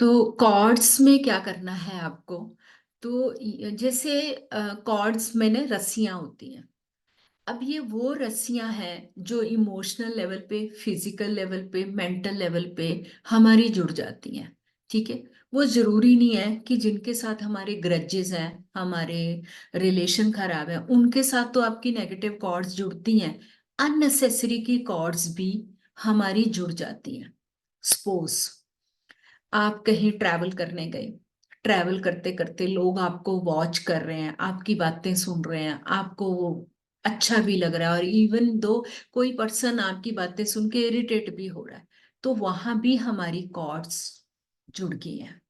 तो कॉर्ड्स में क्या करना है आपको। तो जैसे कॉर्ड्स में ना रस्सियां होती हैं। अब ये वो रस्सियां हैं जो इमोशनल लेवल पे, फिजिकल लेवल पे, मेंटल लेवल पे हमारी जुड़ जाती हैं। ठीक है। वो जरूरी नहीं है कि जिनके साथ हमारे ग्रजेस हैं, हमारे रिलेशन खराब है, उनके साथ तो आपकी नेगेटिव कॉर्ड्स जुड़ती हैं। अननेसेसरी की कॉर्ड्स भी हमारी जुड़ जाती हैं। सपोज आप कहीं ट्रैवल करने गए, ट्रैवल करते करते लोग आपको वॉच कर रहे हैं, आपकी बातें सुन रहे हैं, आपको वो अच्छा भी लग रहा है, और इवन दो कोई पर्सन आपकी बातें सुन के इरिटेट भी हो रहा है, तो वहां भी हमारी कॉर्ड्स जुड़ गई हैं।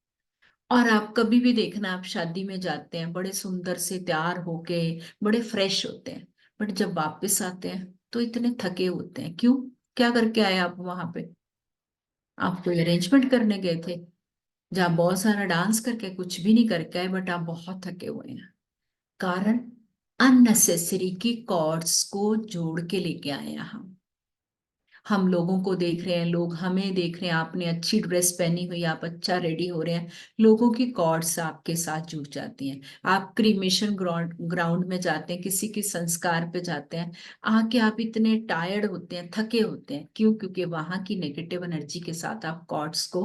और आप कभी भी देखना, आप शादी में जाते हैं बड़े सुंदर से तैयार होके, बड़े फ्रेश होते हैं, बट जब वापस आते हैं तो इतने थके होते हैं। क्यों? क्या करके आए आप वहां पे? आप कोई अरेंजमेंट करने गए थे जहाँ बहुत सारा डांस करके कुछ भी नहीं करके आए, बट आप बहुत थके हुए हैं। कारण अननेसेसरी की कॉर्ड्स को जोड़ के लेके आए हैं हम लोगों को देख रहे हैं, लोग हमें देख रहे हैं, आपने अच्छी ड्रेस पहनी हुई, आप अच्छा रेडी हो रहे हैं, लोगों की कॉर्ड्स आपके साथ जुड़ जाती हैं। आप क्रीमेशन ग्राउंड ग्राउंड में जाते हैं, किसी के संस्कार पे जाते हैं, आके आप इतने टायर्ड होते हैं, थके होते हैं। क्यों? क्योंकि वहां की नेगेटिव एनर्जी के साथ आप कॉर्ड्स को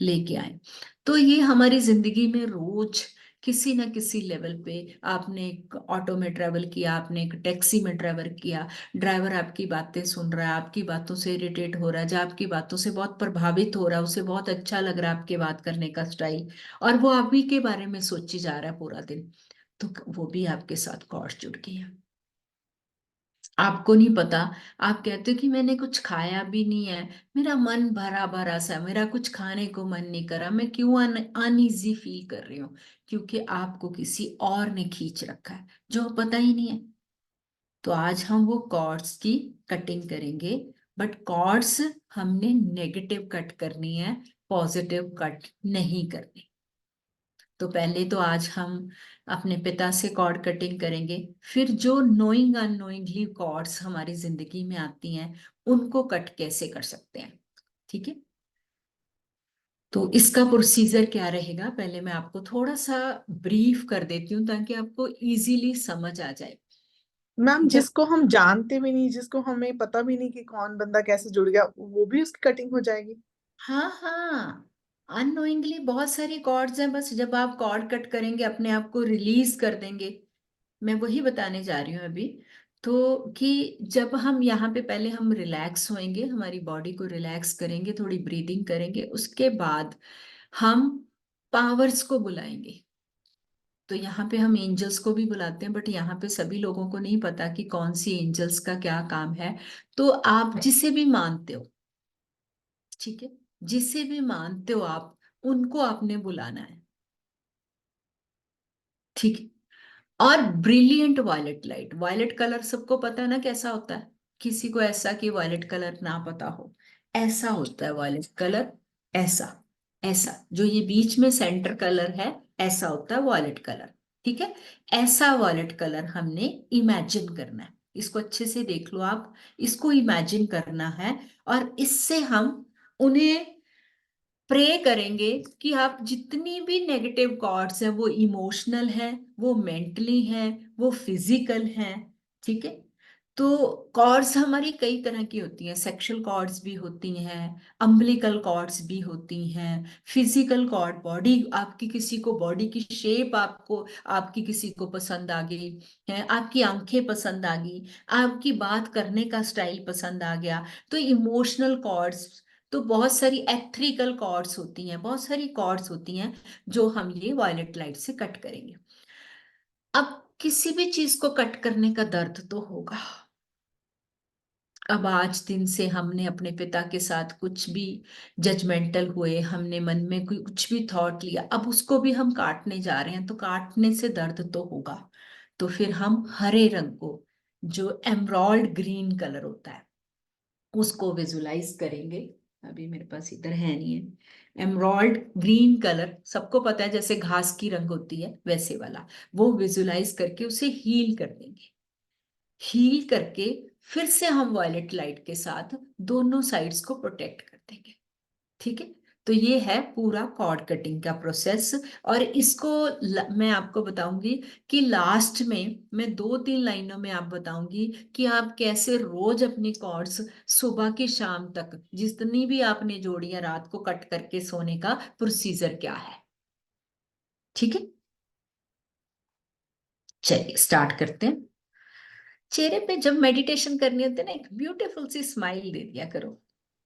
लेके आए। तो ये हमारी जिंदगी में रोज किसी ना किसी लेवल पे, आपने एक ऑटो में ट्रेवल किया, आपने एक टैक्सी में ट्रेवल किया, ड्राइवर आपकी बातें सुन रहा है, आपकी बातों से इरिटेट हो रहा है, जो आपकी बातों से बहुत प्रभावित हो रहा है, उसे बहुत अच्छा लग रहा है आपके बात करने का स्टाइल, और वो आप ही के बारे में सोची जा रहा है पूरा दिन, तो वो भी आपके साथ कॉर्ड जुड़ गई है। आपको नहीं पता। आप कहते हो कि मैंने कुछ खाया भी नहीं है, मेरा मन भरा भरा सा, मेरा कुछ खाने को मन नहीं करा, मैं क्यों अनईजी फील कर रही हूँ? क्योंकि आपको किसी और ने खींच रखा है जो पता ही नहीं है। तो आज हम वो कॉर्ड्स की कटिंग करेंगे, बट कॉर्ड्स हमने नेगेटिव कट करनी है, पॉजिटिव कट नहीं करनी। तो पहले तो आज हम अपने पिता से कॉर्ड कटिंग करेंगे, फिर जो नोइंग अननोइंगली कॉर्ड्स हमारी जिंदगी में आती हैं उनको कट कैसे कर सकते हैं। ठीक है। तो इसका प्रोसीजर क्या रहेगा, पहले मैं आपको थोड़ा सा ब्रीफ कर देती हूँ ताकि आपको इजीली समझ आ जाए। मैम, जब जिसको हम जानते भी नहीं, जिसको हमें पता भी नहीं कि कौन बंदा कैसे जुड़ गया, वो भी उसकी कटिंग हो जाएगी। हाँ हाँ, अननोइंगली बहुत सारी कॉर्ड्स हैं, बस जब आप कॉर्ड कट करेंगे अपने आप को रिलीज कर देंगे। मैं वही बताने जा रही हूँ अभी। तो कि जब हम यहाँ पे पहले हम रिलैक्स होएंगे, हमारी बॉडी को रिलैक्स करेंगे, थोड़ी ब्रीदिंग करेंगे, उसके बाद हम पावर्स को बुलाएंगे। तो यहाँ पे हम एंजल्स को भी बुलाते हैं, बट यहाँ पे सभी लोगों को नहीं पता कि कौन सी एंजल्स का क्या काम है। तो आप जिसे भी मानते हो, ठीक है, जिसे भी मानते हो आप, उनको आपने बुलाना है। ठीक है। और brilliant violet light, violet colour सबको पता है ना कैसा होता है? किसी को ऐसा कि वायलेट कलर ना पता हो? ऐसा होता है वायलेट कलर। ऐसा, ऐसा जो ये बीच में सेंटर कलर है, ऐसा होता है वायलेट कलर। ठीक है। ऐसा वायलेट कलर हमने इमेजिन करना है। इसको अच्छे से देख लो आप। इसको इमेजिन करना है, और इससे हम उन्हें प्रे करेंगे कि आप जितनी भी नेगेटिव कॉर्ड्स हैं, वो इमोशनल है, वो मेंटली है, वो फिजिकल है। ठीक है। तो कॉर्ड्स हमारी कई तरह की होती हैं, सेक्सुअल कॉर्ड्स भी होती हैं, अम्बिलिकल कॉर्ड्स भी होती हैं, फिजिकल कॉर्ड, बॉडी आपकी, किसी को बॉडी की शेप, आपको आपकी किसी को पसंद आ गई है, आपकी आंखें पसंद आ गई, आपकी बात करने का स्टाइल पसंद आ गया। तो इमोशनल कॉर्ड्स, तो बहुत सारी एथरिकल कॉर्ड्स होती हैं, बहुत सारी कॉर्ड्स होती हैं जो हम ये वायलेट लाइट से कट करेंगे। अब किसी भी चीज को कट करने का दर्द तो होगा। अब आज दिन से हमने अपने पिता के साथ कुछ भी जजमेंटल हुए, हमने मन में कोई कुछ भी थॉट लिया, अब उसको भी हम काटने जा रहे हैं, तो काटने से दर्द तो होगा। तो फिर हम हरे रंग को, जो एमराल्ड ग्रीन कलर होता है, उसको विजुलाइज करेंगे। अभी मेरे पास इधर है नहीं है। एमराल्ड ग्रीन कलर सबको पता है, जैसे घास की रंग होती है वैसे वाला, वो विजुलाइज करके उसे हील कर देंगे। हील करके फिर से हम वायलेट लाइट के साथ दोनों साइड्स को प्रोटेक्ट कर देंगे। ठीक है। तो ये है पूरा कॉर्ड कटिंग का प्रोसेस। और इसको मैं आपको बताऊंगी कि लास्ट में मैं 2-3 लाइनों में आप बताऊंगी कि आप कैसे रोज अपनी कॉर्ड्स सुबह की शाम तक जितनी भी आपने जोड़ी है रात को कट करके सोने का प्रोसीजर क्या है। ठीक है, चलिए स्टार्ट करते हैं। चेहरे पे जब मेडिटेशन करनी होती है ना, एक ब्यूटीफुल सी स्माइल दे दिया करो,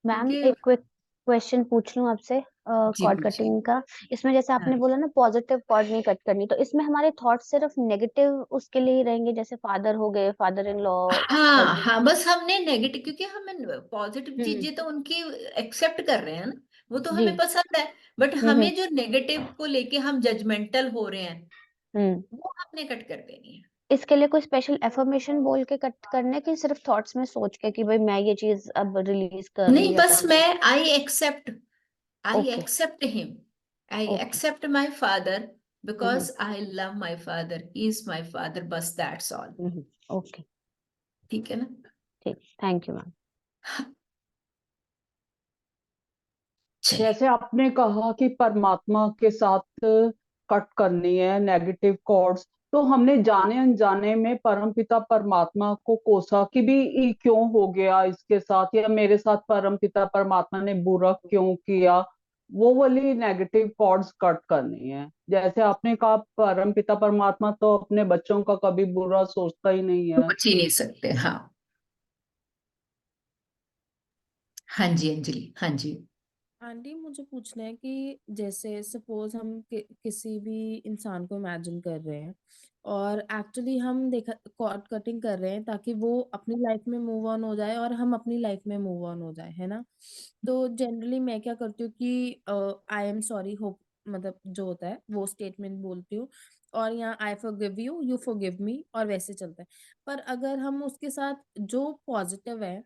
मैम क्योंकि एक क्विक क्वेश्चन पूछ लूं आपसे जी कॉर्ड पूछिए। कटिंग का। इसमें जैसे आपने हाँ बोला ना पॉजिटिव कॉर्ड नहीं कट करनी, तो इसमें हमारे थॉट सिर्फ नेगेटिव उसके लिए ही रहेंगे, जैसे फादर हो गए, फादर इन लॉ, हाँ कजिन। हाँ, बस हमने नेगेटिव, क्योंकि हमें पॉजिटिव हम्म चीजें तो उनकी एक्सेप्ट कर रहे हैं ना, वो तो जी। हमें पसंद है। बट हम्म हमें जो नेगेटिव को लेके हम जजमेंटल हो रहे हैं, हम्म वो हमने कट कर देनी है। इसके लिए कोई स्पेशल एफर्मेशन बोल के कट करने की, सिर्फ थॉट्स में सोच के कि भाई मैं ये चीज अब रिलीज कर रही नहीं, हूँ या बस कर रही मैं हूँ? I okay. Except him, I okay. Except my father, hmm because I love my father, he is my father, बस दैट्स ऑल। ओके। ठीक है ना। ठीक, थैंक यू मैम। चलिए। जैसे आपने कहा कि परमात्मा के साथ कट करनी है नेगेटिव कॉर्ड्स, तो हमने जाने अनजाने में परमपिता परमात्मा को कोसा कि भी ये क्यों हो गया इसके साथ, या मेरे साथ परमपिता परमात्मा ने बुरा क्यों किया, वो वाली नेगेटिव कॉर्ड्स कट करनी है। जैसे आपने कहा परमपिता परमात्मा तो अपने बच्चों का कभी बुरा सोचता ही नहीं है। सोच ही नहीं सकते, हाँ। हाँ जी अंजलि, हाँ जी। आंटी मुझे पूछना है कि जैसे सपोज हम किसी भी इंसान को इमेजिन कर रहे हैं और एक्चुअली हम देखा कॉर्ड कटिंग कर रहे हैं ताकि वो अपनी लाइफ में मूव ऑन हो जाए और हम अपनी लाइफ में मूव ऑन हो जाए, है ना। तो जनरली मैं क्या करती हूँ कि आई एम सॉरी होप, मतलब जो होता है वो स्टेटमेंट बोलती हूँ, और यहाँ आई फॉरगिव यू, यू फॉरगिव मी, और वैसे चलता है। पर अगर हम उसके साथ जो पॉजिटिव है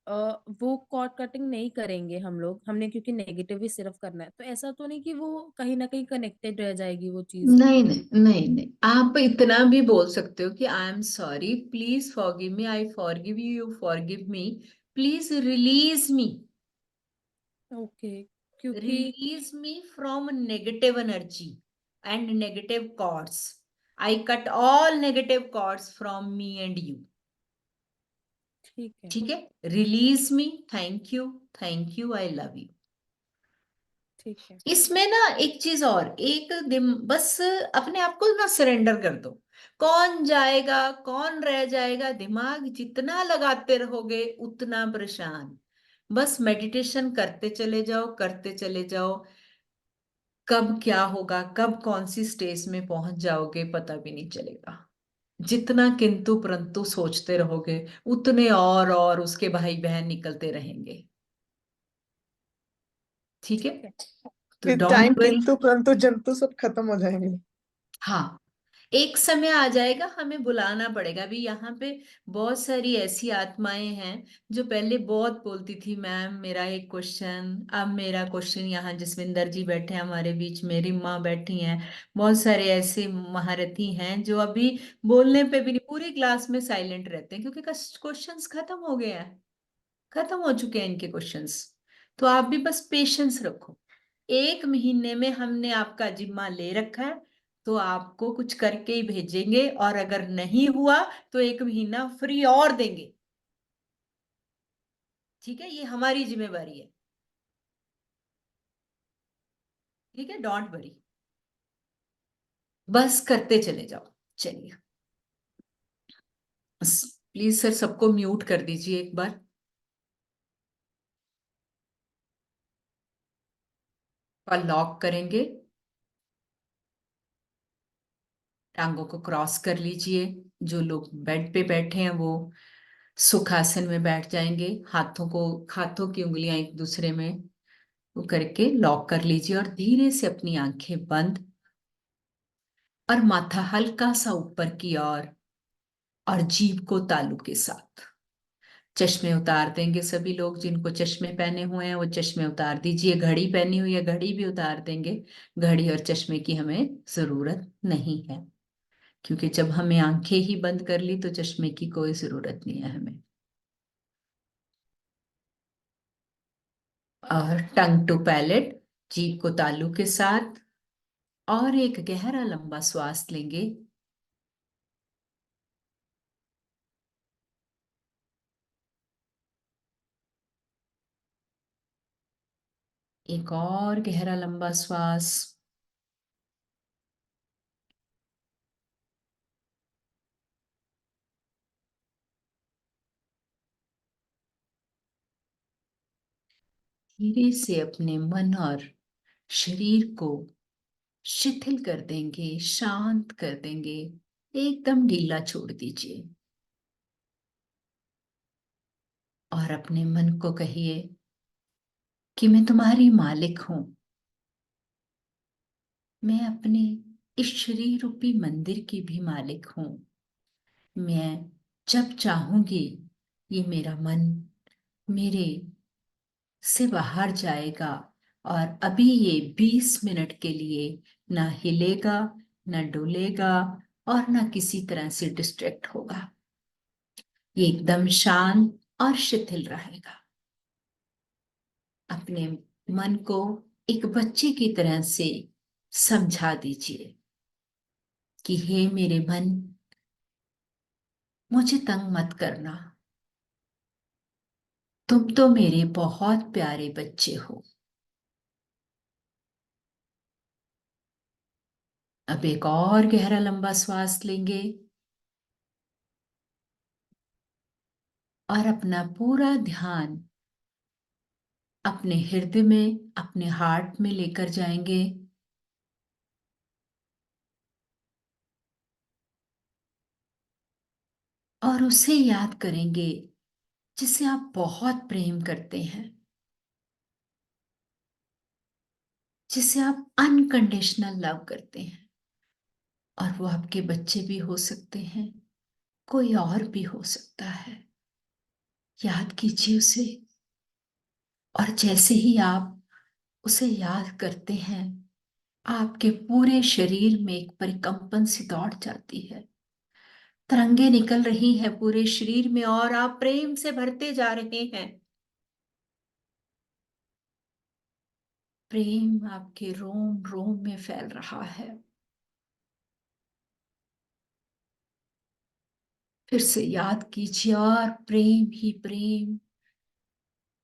अ, वो कॉर्ड कटिंग नहीं करेंगे हम लोग, हमने क्योंकि नेगेटिव ही सिर्फ करना है, तो ऐसा तो नहीं कि वो कहीं ना कहीं कनेक्टेड रह जाएगी वो चीज। नहीं नहीं नहीं नहीं, आप इतना भी बोल सकते हो कि I am sorry, please forgive me, I forgive you, you forgive me, please release me, okay. क्योंकि release me from negative energy and negative cords, I cut all negative cords from me and you. ठीक है। ठीक है, release me, thank you, I love you. ठीक है। इसमें ना एक चीज और, एक दिन बस अपने आप को ना सरेंडर कर दो। कौन जाएगा कौन रह जाएगा, दिमाग जितना लगाते रहोगे उतना परेशान। बस मेडिटेशन करते चले जाओ, करते चले जाओ। कब क्या होगा, कब कौन सी स्टेज में पहुंच जाओगे पता भी नहीं चलेगा। जितना किंतु परंतु सोचते रहोगे, उतने और उसके भाई बहन निकलते रहेंगे। ठीक है, ठीक है। तो विद टाइम डोंट वरी। किंतु परंतु जंतु सब खत्म हो जाएंगे। हाँ, एक समय आ जाएगा हमें बुलाना पड़ेगा। अभी यहाँ पे बहुत सारी ऐसी आत्माएं हैं जो पहले बहुत बोलती थी, मैम मेरा एक क्वेश्चन, अब मेरा क्वेश्चन। यहाँ जसविंदर जी बैठे हैं हमारे बीच, मेरी माँ बैठी हैं, बहुत सारे ऐसे महारथी हैं जो अभी बोलने पे भी नहीं, पूरी क्लास में साइलेंट रहते हैं, क्योंकि क्वेश्चंस खत्म हो गए हैं, खत्म हो चुके हैं इनके क्वेश्चंस। तो आप भी बस पेशेंस रखो। 1 महीने में हमने आपका जिम्मा ले रखा है, तो आपको कुछ करके ही भेजेंगे, और अगर नहीं हुआ तो 1 महीना फ्री और देंगे। ठीक है, ये हमारी जिम्मेवारी है। ठीक है, डोंट वरी, बस करते चले जाओ। चलिए, प्लीज सर सबको म्यूट कर दीजिए एक बार। और लॉक करेंगे, टांगों को क्रॉस कर लीजिए। जो लोग बेड पे बैठे हैं वो सुखासन में बैठ जाएंगे, हाथों की उंगलियां एक दूसरे में वो करके लॉक कर लीजिए, और धीरे से अपनी आंखें बंद, और माथा हल्का सा ऊपर की ओर, और जीभ को तालू के साथ। चश्मे उतार देंगे सभी लोग, जिनको चश्मे पहने हुए हैं वो चश्मे उतार दीजिए, घड़ी पहनी हुई है घड़ी भी उतार देंगे। घड़ी और चश्मे की हमें जरूरत नहीं है, क्योंकि जब हमें आंखें ही बंद कर ली तो चश्मे की कोई जरूरत नहीं है हमें। और टंग टू पैलेट, जीभ को तालू के साथ, और एक गहरा लंबा श्वास लेंगे। एक और गहरा लंबा श्वास। धीरे से अपने मन और शरीर को शिथिल कर देंगे, शांत कर देंगे, एकदम ढीला छोड़ दीजिए। और अपने मन को कहिए कि मैं तुम्हारी मालिक हूं। मैं अपने इस शरीर रूपी मंदिर की भी मालिक हूं। मैं जब चाहूंगी ये मेरा मन मेरे से बाहर जाएगा, और अभी ये 20 मिनट के लिए ना हिलेगा, ना डोलेगा, और ना किसी तरह से डिस्ट्रैक्ट होगा। ये एकदम शांत और शिथिल रहेगा। अपने मन को एक बच्चे की तरह से समझा दीजिए कि हे मेरे मन, मुझे तंग मत करना। तुम तो मेरे बहुत प्यारे बच्चे हो। अब एक और गहरा लंबा श्वास लेंगे और अपना पूरा ध्यान अपने हृदय में, अपने हार्ट में लेकर जाएंगे। और उसे याद करेंगे जिसे आप बहुत प्रेम करते हैं, जिसे आप अनकंडीशनल लव करते हैं। और वो आपके बच्चे भी हो सकते हैं, कोई और भी हो सकता है। याद कीजिए उसे। और जैसे ही आप उसे याद करते हैं, आपके पूरे शरीर में एक परिकंपन सी दौड़ जाती है। तरंगे निकल रही हैं पूरे शरीर में, और आप प्रेम से भरते जा रहे हैं। प्रेम आपके रोम रोम में फैल रहा है। फिर से याद कीजिए, और प्रेम ही प्रेम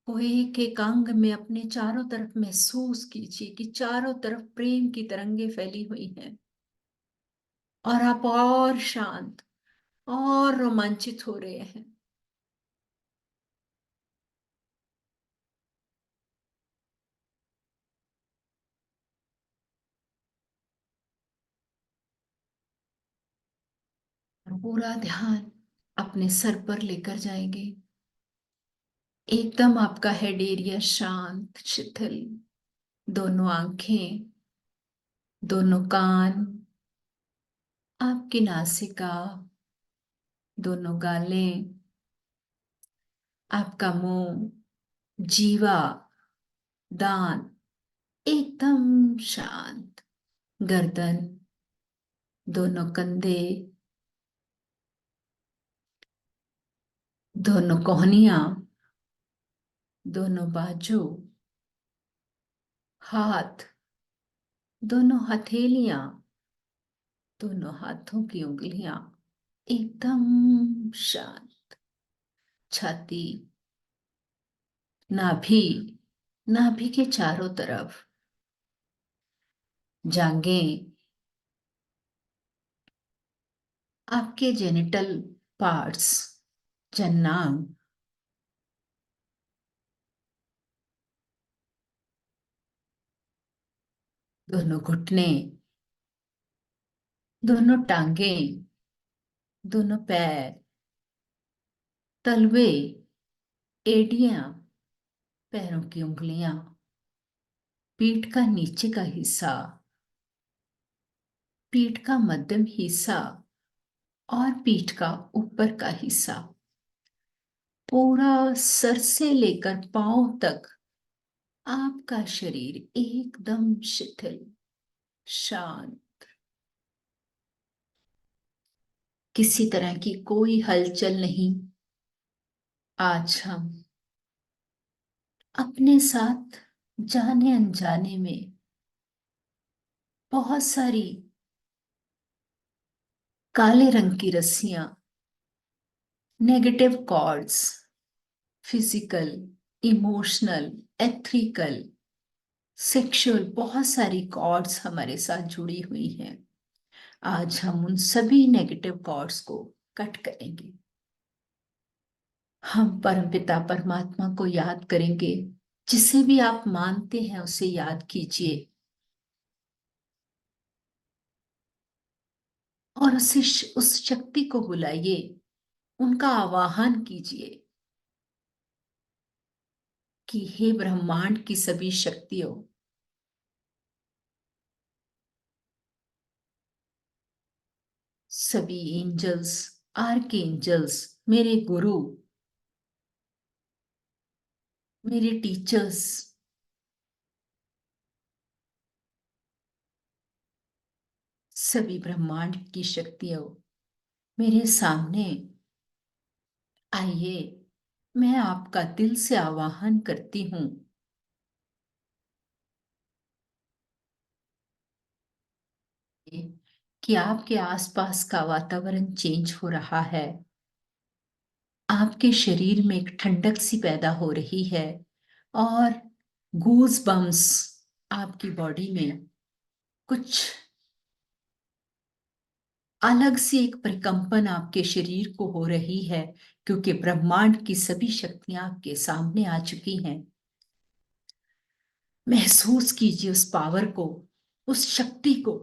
को एक एक अंग में अपने चारों तरफ महसूस कीजिए कि चारों तरफ प्रेम की तरंगे फैली हुई हैं। और आप और शांत और रोमांचित हो रहे हैं। और पूरा ध्यान अपने सर पर लेकर जाएंगे। एकदम आपका हेड एरिया शांत, शिथिल। दोनों आंखें, दोनों कान, आपकी नासिका, दोनों गालें, आपका मुंह, जीवा, दांत एकदम शांत। गर्दन, दोनों कंधे, दोनों कोहनियां, दोनों बाजू, हाथ, दोनों हथेलियां, दोनों हाथों की उंगलियां एकदम शांत। छाती, नाभि, नाभि के चारों तरफ, जांघें, आपके जेनिटल पार्ट्स, जन्नांग, दोनों घुटने, दोनों टांगें, दोनों पैर, तलवे, एड़ियां, पैरों की उंगलियां, पीठ का नीचे का हिस्सा, पीठ का मध्यम हिस्सा, और पीठ का ऊपर का हिस्सा। पूरा सर से लेकर पांव तक आपका शरीर एकदम शिथिल, शांत। किसी तरह की कोई हलचल नहीं। आज हम अपने साथ जाने अनजाने में बहुत सारी काले रंग की रस्सियां, negative cords, physical, emotional, ethical, sexual, बहुत सारी कॉर्ड्स हमारे साथ जुड़ी हुई हैं। आज हम उन सभी नेगेटिव कॉर्ड्स को कट करेंगे। हम परमपिता परमात्मा को याद करेंगे। जिसे भी आप मानते हैं उसे याद कीजिए और उस शक्ति को बुलाइए, उनका आवाहन कीजिए कि हे ब्रह्मांड की सभी शक्तियों, सभी एंजल्स, आर्क एंजल्स, मेरे गुरु, मेरे टीचर्स, सभी ब्रह्मांड की शक्तियों मेरे सामने आइए। मैं आपका दिल से आवाहन करती हूँ कि आपके आसपास का वातावरण चेंज हो रहा है। आपके शरीर में एक ठंडक सी पैदा हो रही है और गूज बम्स आपकी बॉडी में कुछ अलग सी एक प्रकंपन आपके शरीर को हो रही है, क्योंकि ब्रह्मांड की सभी शक्तियां आपके सामने आ चुकी हैं। महसूस कीजिए उस पावर को, उस शक्ति को।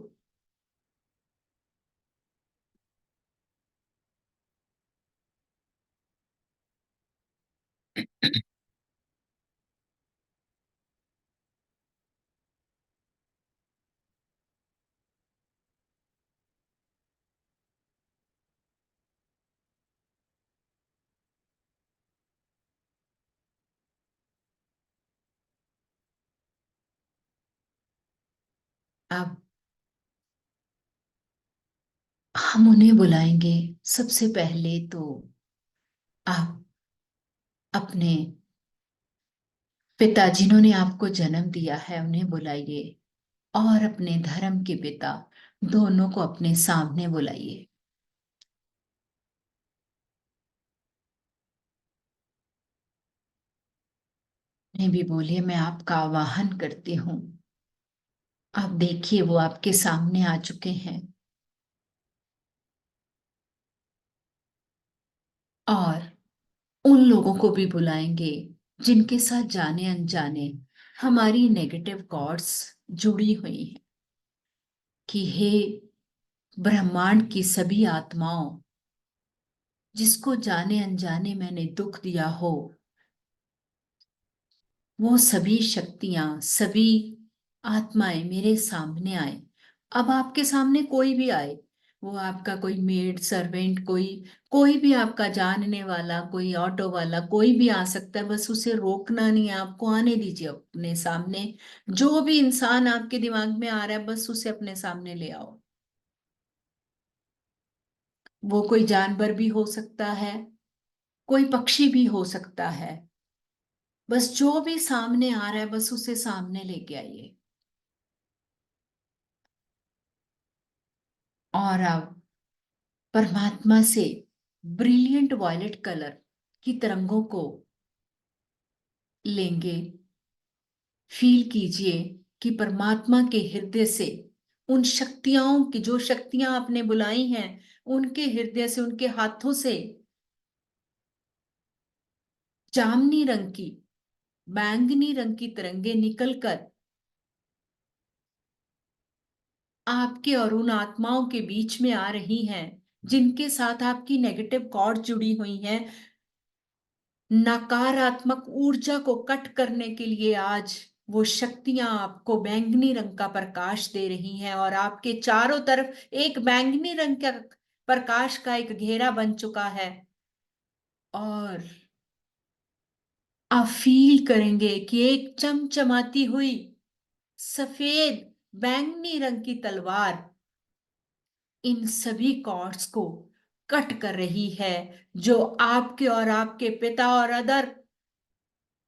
अब हम उन्हें बुलाएंगे। सबसे पहले तो आप अपने पिता जिन्होंने आपको जन्म दिया है उन्हें बुलाइए और अपने धर्म के पिता दोनों को अपने सामने बुलाइए। उन्हें भी बोलिए मैं आपका आवाहन करती हूँ। आप देखिए वो आपके सामने आ चुके हैं और उन लोगों को भी बुलाएंगे जिनके साथ जाने अनजाने हमारी नेगेटिव कॉर्ड्स जुड़ी हुई हैं, कि हे ब्रह्मांड की सभी आत्माओं, जिसको जाने अनजाने मैंने दुख दिया हो, वो सभी शक्तियां, सभी आत्माएं मेरे सामने आए। अब आपके सामने कोई भी आए, वो आपका कोई मेड सर्वेंट, कोई कोई भी आपका जानने वाला, कोई ऑटो वाला, कोई भी आ सकता है। बस उसे रोकना नहीं है, आपको आने दीजिए अपने सामने। जो भी इंसान आपके दिमाग में आ रहा है बस उसे अपने सामने ले आओ। वो कोई जानवर भी हो सकता है, कोई पक्षी भी हो सकता है। बस जो भी सामने आ रहा है बस उसे सामने लेके आइए। और अब परमात्मा से ब्रिलियंट वॉयलेट कलर की तरंगों को लेंगे। फील कीजिए कि परमात्मा के हृदय से उन शक्तियों की, जो शक्तियां आपने बुलाई हैं, उनके हृदय से, उनके हाथों से जामनी रंग की, बैंगनी रंग की तरंगे निकलकर आपके और उन आत्माओं के बीच में आ रही हैं जिनके साथ आपकी नेगेटिव कॉर्ड जुड़ी हुई हैं। नकारात्मक ऊर्जा को कट करने के लिए आज वो शक्तियां आपको बैंगनी रंग का प्रकाश दे रही हैं और आपके चारों तरफ एक बैंगनी रंग का प्रकाश का एक घेरा बन चुका है। और आप फील करेंगे कि एक चमचमाती हुई सफेद बैंगनी रंग की तलवार इन सभी कॉर्ड्स को कट कर रही है, जो आपके और आपके पिता और अदर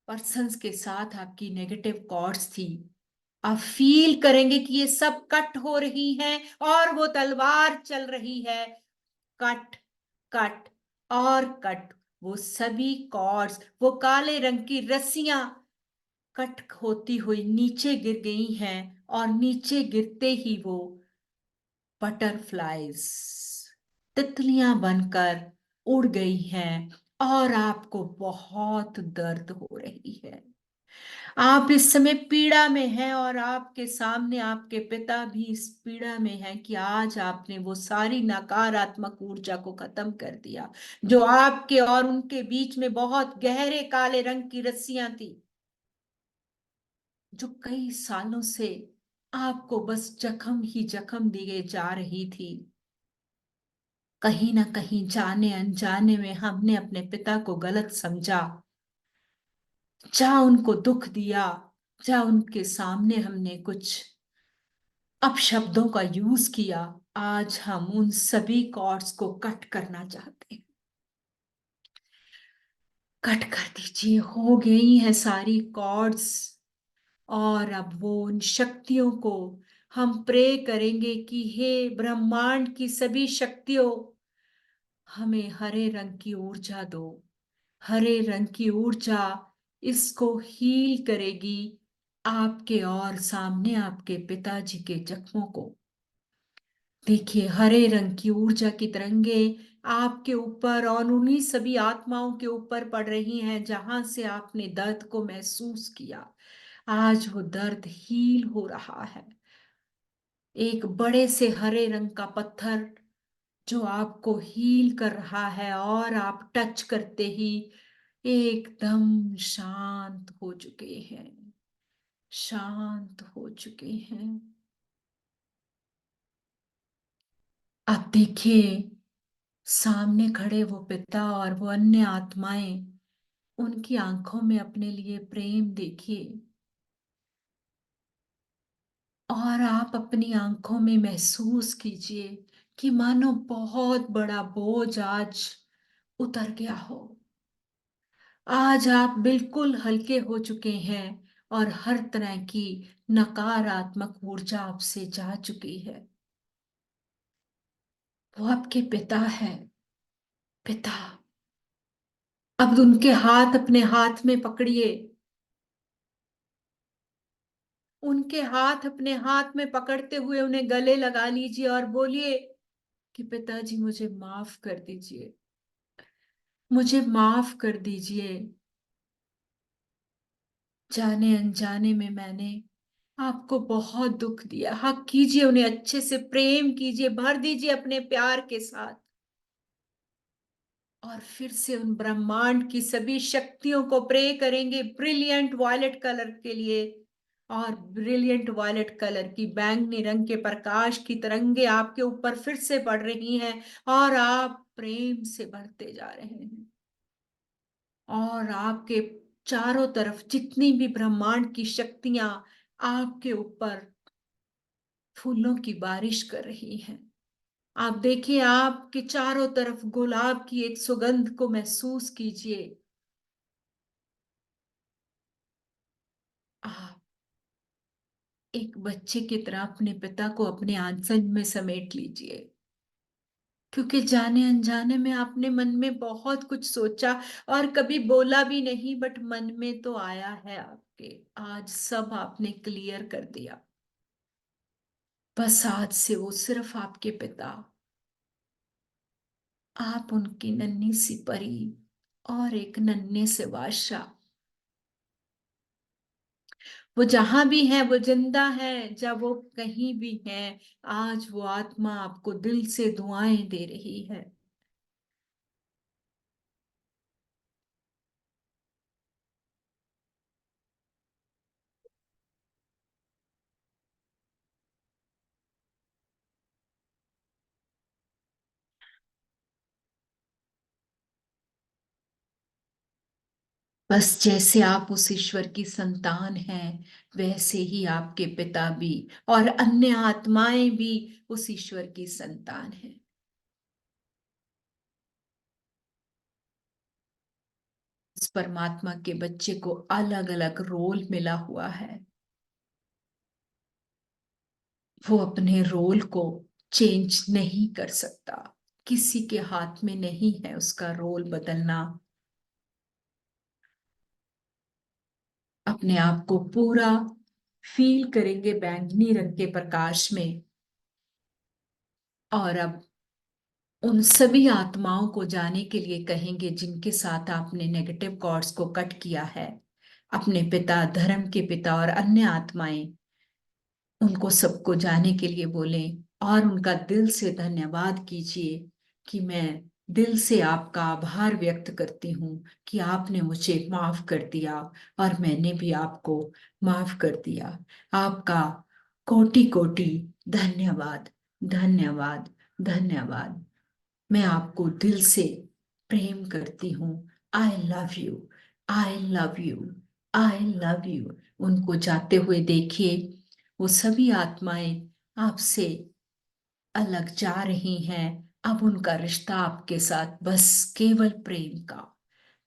पर्सन्स के साथ आपकी नेगेटिव कॉर्ड्स थी, आप फील करेंगे कि ये सब कट हो रही हैं और वो तलवार चल रही है, कट कट और कट। वो सभी कॉर्ड्स, वो काले रंग की रस्सियां कट होती हुई नीचे गिर गई हैं, और नीचे गिरते ही वो बटरफ्लाइज, तितलियां बनकर उड़ गई हैं, और आपको बहुत दर्द हो रही है। आप इस समय पीड़ा में हैं, और आपके सामने आपके पिता भी इस पीड़ा में हैं कि आज आपने वो सारी नकारात्मक ऊर्जा को खत्म कर दिया, जो आपके और उनके बीच में बहुत गहरे काले रंग की रस्सियां थी, जो कई सालों से आपको बस जख्म ही जख्म दिए जा रही थी। कहीं ना कहीं जाने अनजाने में हमने अपने पिता को गलत समझा, जा उनको दुख दिया, जा उनके सामने हमने कुछ अपशब्दों का यूज किया। आज हम उन सभी कॉर्ड्स को कट करना चाहते हैं। कट कर दीजिए, हो गई हैं सारी कॉर्ड्स। और अब वो उन शक्तियों को हम प्रे करेंगे कि हे ब्रह्मांड की सभी शक्तियों, हमें हरे रंग की ऊर्जा दो। हरे रंग की ऊर्जा इसको हील करेगी, आपके और सामने आपके पिताजी के जख्मों को। देखिए, हरे रंग की ऊर्जा की तरंगे आपके ऊपर और उन्हीं सभी आत्माओं के ऊपर पड़ रही हैं जहां से आपने दर्द को महसूस किया। आज वो दर्द हील हो रहा है। एक बड़े से हरे रंग का पत्थर जो आपको हील कर रहा है, और आप टच करते ही एकदम शांत हो चुके हैं, शांत हो चुके हैं। अब देखिए, सामने खड़े वो पिता और वो अन्य आत्माएं, उनकी आंखों में अपने लिए प्रेम देखिए, और आप अपनी आंखों में महसूस कीजिए कि मानो बहुत बड़ा बोझ आज उतर गया हो। आज आप बिल्कुल हल्के हो चुके हैं, और हर तरह की नकारात्मक ऊर्जा आपसे जा चुकी है। वो आपके पिता है, पिता। अब उनके हाथ अपने हाथ में पकड़िए, उनके हाथ अपने हाथ में पकड़ते हुए उन्हें गले लगा लीजिए और बोलिए कि पिताजी, मुझे माफ कर दीजिए, मुझे माफ कर दीजिए। जाने अनजाने में मैंने आपको बहुत दुख दिया। हक कीजिए, उन्हें अच्छे से प्रेम कीजिए, भर दीजिए अपने प्यार के साथ, और फिर से उन ब्रह्मांड की सभी शक्तियों को प्रे करेंगे ब्रिलियंट वॉयलेट कलर के लिए। और ब्रिलियंट वॉयलेट कलर की बैंगनी रंग के प्रकाश की तरंगे आपके ऊपर फिर से पड़ रही हैं, और आप प्रेम से बढ़ते जा रहे हैं, और आपके चारों तरफ जितनी भी ब्रह्मांड की शक्तियां आपके ऊपर फूलों की बारिश कर रही हैं। आप देखिए, आपके चारों तरफ गुलाब की एक सुगंध को महसूस कीजिए। आप एक बच्चे की तरह अपने पिता को अपने आंचल में समेट लीजिए, क्योंकि जाने अनजाने में आपने मन में बहुत कुछ सोचा और कभी बोला भी नहीं, बट मन में तो आया है आपके। आज सब आपने क्लियर कर दिया। बस आज से वो सिर्फ आपके पिता, आप उनकी नन्ही सी परी और एक नन्हे से बादशाह। वो जहां भी है, वो जिंदा है, जब वो कहीं भी है, आज वो आत्मा आपको दिल से दुआएं दे रही है। बस जैसे आप उस ईश्वर की संतान हैं, वैसे ही आपके पिता भी और अन्य आत्माएं भी उस ईश्वर की संतान हैं। उस परमात्मा के बच्चे को अलग अलग रोल मिला हुआ है। वो अपने रोल को चेंज नहीं कर सकता, किसी के हाथ में नहीं है उसका रोल बदलना। अपने आप को पूरा फील करेंगे बैंगनी रंग के प्रकाश में, और अब उन सभी आत्माओं को जाने के लिए कहेंगे जिनके साथ आपने नेगेटिव कॉर्ड्स को कट किया है, अपने पिता, धर्म के पिता और अन्य आत्माएं, उनको सबको जाने के लिए बोलें और उनका दिल से धन्यवाद कीजिए कि मैं दिल से आपका आभार व्यक्त करती हूँ कि आपने मुझे माफ कर दिया और मैंने भी आपको माफ कर दिया। आपका कोटि कोटि धन्यवाद, धन्यवाद, धन्यवाद। मैं आपको दिल से प्रेम करती हूँ। आई love you, I love you, I love you. उनको जाते हुए देखिए, वो सभी आत्माएं आपसे अलग जा रही हैं। अब उनका रिश्ता आपके साथ बस केवल प्रेम का,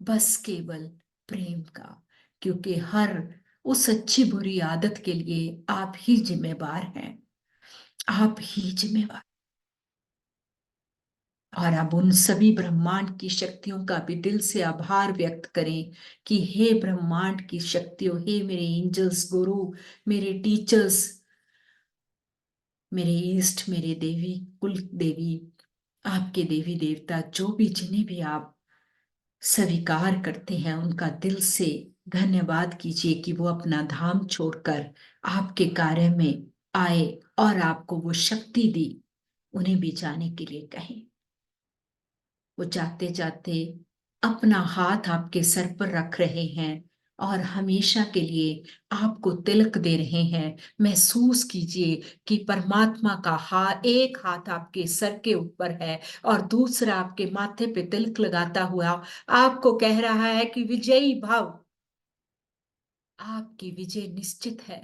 बस केवल प्रेम का, क्योंकि हर उस अच्छी बुरी आदत के लिए आप ही जिम्मेवार हैं, आप ही जिम्मेवार। और अब उन सभी ब्रह्मांड की शक्तियों का भी दिल से आभार व्यक्त करें कि हे ब्रह्मांड की शक्तियों, हे मेरे एंजल्स, गुरु, मेरे टीचर्स, मेरे ईस्ट, मेरे देवी कुल देवी, आपके देवी देवता, जो भी जिन्हें भी आप स्वीकार करते हैं, उनका दिल से धन्यवाद कीजिए कि वो अपना धाम छोड़कर आपके कार्य में आए और आपको वो शक्ति दी। उन्हें भी जाने के लिए कहें। वो जाते जाते अपना हाथ आपके सर पर रख रहे हैं और हमेशा के लिए आपको तिलक दे रहे हैं। महसूस कीजिए कि परमात्मा का हाथ, एक हाथ आपके सर के ऊपर है और दूसरा आपके माथे पे तिलक लगाता हुआ आपको कह रहा है कि विजयी भव, आपकी विजय निश्चित है।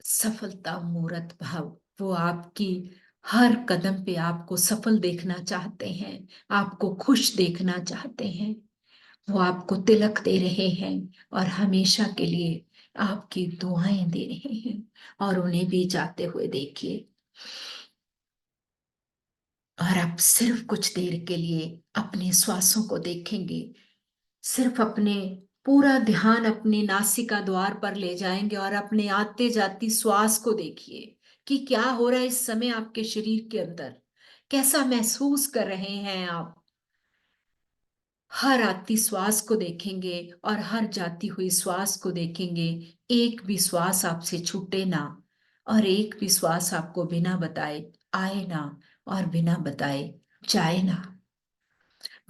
सफलता मूरत भव, वो आपकी हर कदम पे आपको सफल देखना चाहते हैं, आपको खुश देखना चाहते हैं। वो आपको तिलक दे रहे हैं और हमेशा के लिए आपकी दुआएं दे रहे हैं। और उन्हें भी जाते हुए देखिए। और आप सिर्फ कुछ देर के लिए अपने श्वासों को देखेंगे, सिर्फ अपने पूरा ध्यान अपने नासिका द्वार पर ले जाएंगे और अपने आते जाती श्वास को देखिए कि क्या हो रहा है इस समय आपके शरीर के अंदर, कैसा महसूस कर रहे हैं आप। हर आती श्वास को देखेंगे और हर जाती हुई श्वास को देखेंगे। एक भी श्वास आपसे छूटे ना और एक भी श्वास आपको बिना बताए आए ना और बिना बताए जाए ना।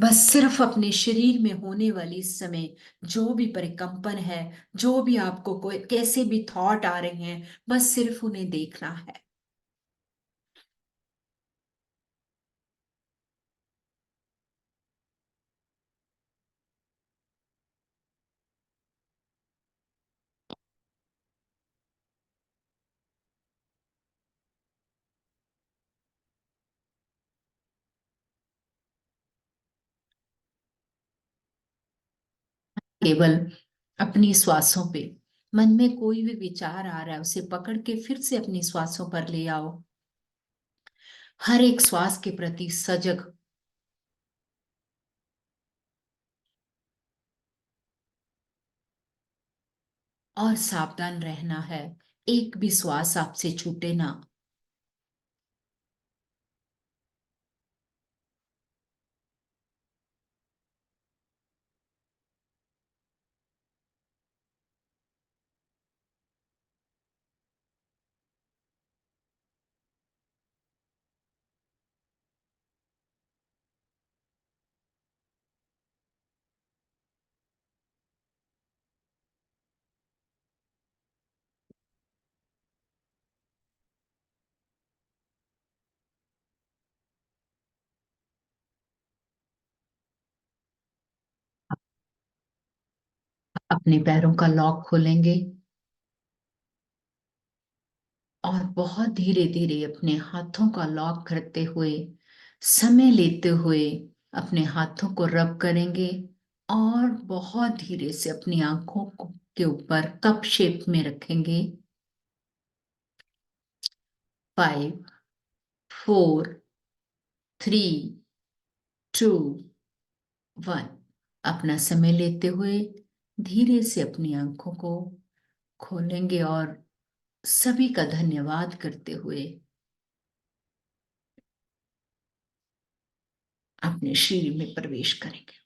बस सिर्फ अपने शरीर में होने वाली इस समय जो भी परिकंपन है, जो भी आपको कोई कैसे भी थॉट आ रहे हैं, बस सिर्फ उन्हें देखना है। केवल अपनी श्वासों पे, मन में कोई भी विचार आ रहा है उसे पकड़ के फिर से अपनी श्वासों पर ले आओ। हर एक श्वास के प्रति सजग और सावधान रहना है। एक भी श्वास आपसे छूटे ना। अपने पैरों का लॉक खोलेंगे और बहुत धीरे धीरे अपने हाथों का लॉक करते हुए, समय लेते हुए अपने हाथों को रब करेंगे और बहुत धीरे से अपनी आंखों के ऊपर कप शेप में रखेंगे। 5, 4, 3, 2, 1। अपना समय लेते हुए धीरे से अपनी आंखों को खोलेंगे और सभी का धन्यवाद करते हुए अपने शरीर में प्रवेश करेंगे।